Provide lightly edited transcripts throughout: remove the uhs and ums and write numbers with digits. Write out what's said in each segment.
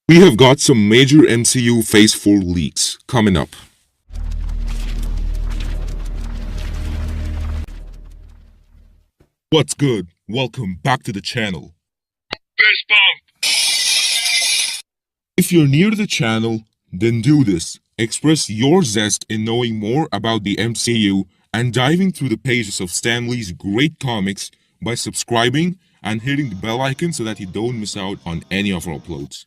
We have got some major MCU Phase 4 leaks coming up. What's good? Welcome back to the channel. Fist bump! If you're new to the channel, then do this. Express your zest in knowing more about the MCU and diving through the pages of Stan Lee's great comics by subscribing and hitting the bell icon so that you don't miss out on any of our uploads.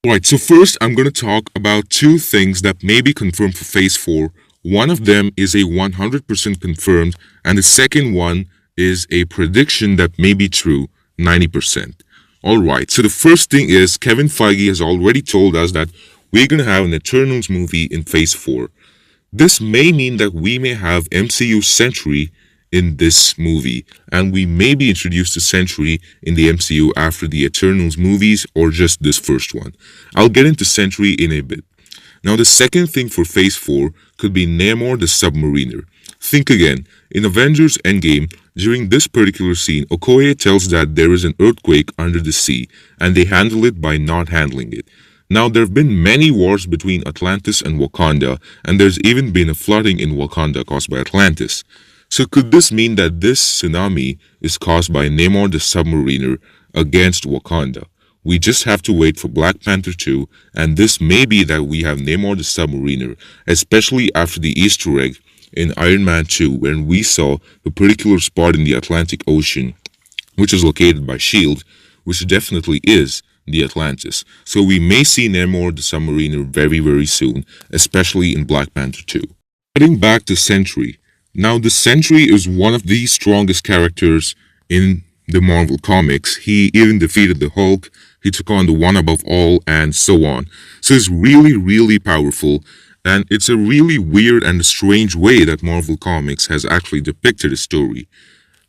Alright, so first I'm going to talk about two things that may be confirmed for Phase 4. One of them is a 100% confirmed, and the second one is a prediction that may be true, 90%. Alright, so the first thing is Kevin Feige has already told us that we're going to have an Eternals movie in Phase 4. This may mean that we may have MCU Sentry in this movie, and we may be introduced to Sentry in the MCU after the Eternals movies or just this first one. I'll get into Sentry in a bit. Now the second thing for Phase 4 could be Namor the Submariner. Think again, in Avengers Endgame, during this particular scene, Okoye tells that there is an earthquake under the sea, and they handle it by not handling it. Now there have been many wars between Atlantis and Wakanda, and there's even been a flooding in Wakanda caused by Atlantis. So could this mean that this tsunami is caused by Namor the Submariner against Wakanda? We just have to wait for Black Panther 2, and this may be that we have Namor the Submariner, especially after the Easter egg in Iron Man 2 when we saw a particular spot in the Atlantic Ocean, which is located by S.H.I.E.L.D., which definitely is the Atlantis. So we may see Namor the Submariner very soon, especially in Black Panther 2. Getting back to Sentry. Now, the Sentry is one of the strongest characters in the Marvel Comics. He even defeated the Hulk, he took on the One Above All, and so on. So he's really powerful, and it's a really weird and strange way that Marvel Comics has actually depicted his story.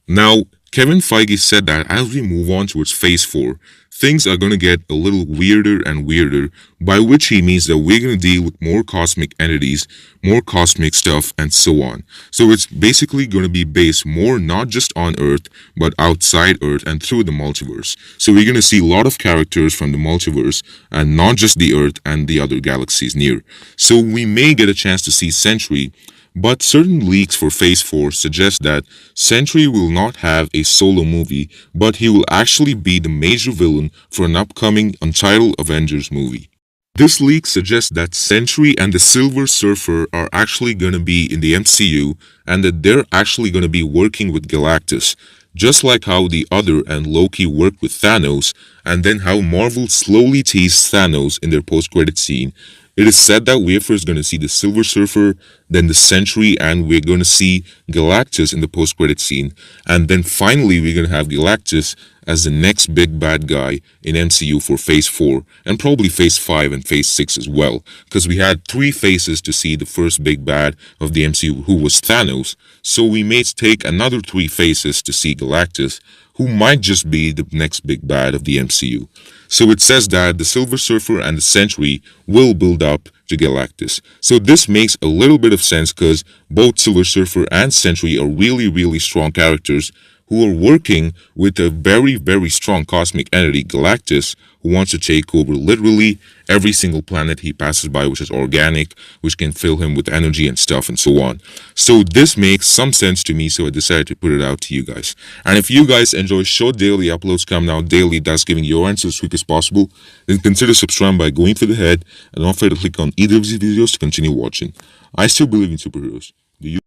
Now, Kevin Feige said that as we move on towards Phase 4, things are going to get a little weirder and weirder, by which he means that we're going to deal with more cosmic entities, more cosmic stuff, and so on. So it's basically going to be based more not just on Earth, but outside Earth and through the multiverse. So we're going to see a lot of characters from the multiverse, and not just the Earth and the other galaxies near. So we may get a chance to see Sentry, but certain leaks for Phase 4 suggest that Sentry will not have a solo movie, but he will actually be the major villain for an upcoming Untitled Avengers movie. This leak suggests that Sentry and the Silver Surfer are actually going to be in the MCU, and that they're actually going to be working with Galactus, just like how the Other and Loki worked with Thanos, and then how Marvel slowly teased Thanos in their post-credit scene. It is said that we're first going to see the Silver Surfer, then the Sentry, and we're going to see Galactus in the post-credit scene. And then finally, we're going to have Galactus as the next big bad guy in MCU for Phase 4, and probably Phase 5 and Phase 6 as well. Because we had 3 phases to see the first big bad of the MCU, who was Thanos. So we may take another 3 phases to see Galactus, who might just be the next big bad of the MCU. So it says that the Silver Surfer and the Sentry will build up to Galactus. So this makes a little bit of sense because both Silver Surfer and Sentry are really strong characters who are working with a very strong cosmic entity, Galactus, who wants to take over literally every single planet he passes by, which is organic, which can fill him with energy and stuff and so on. So this makes some sense to me, so I decided to put it out to you guys. And if you guys enjoy short daily uploads coming out daily, that's giving your answers as quick as possible, then consider subscribing by going for the head, and don't forget to click on either of these videos to continue watching. I still believe in superheroes. Do you?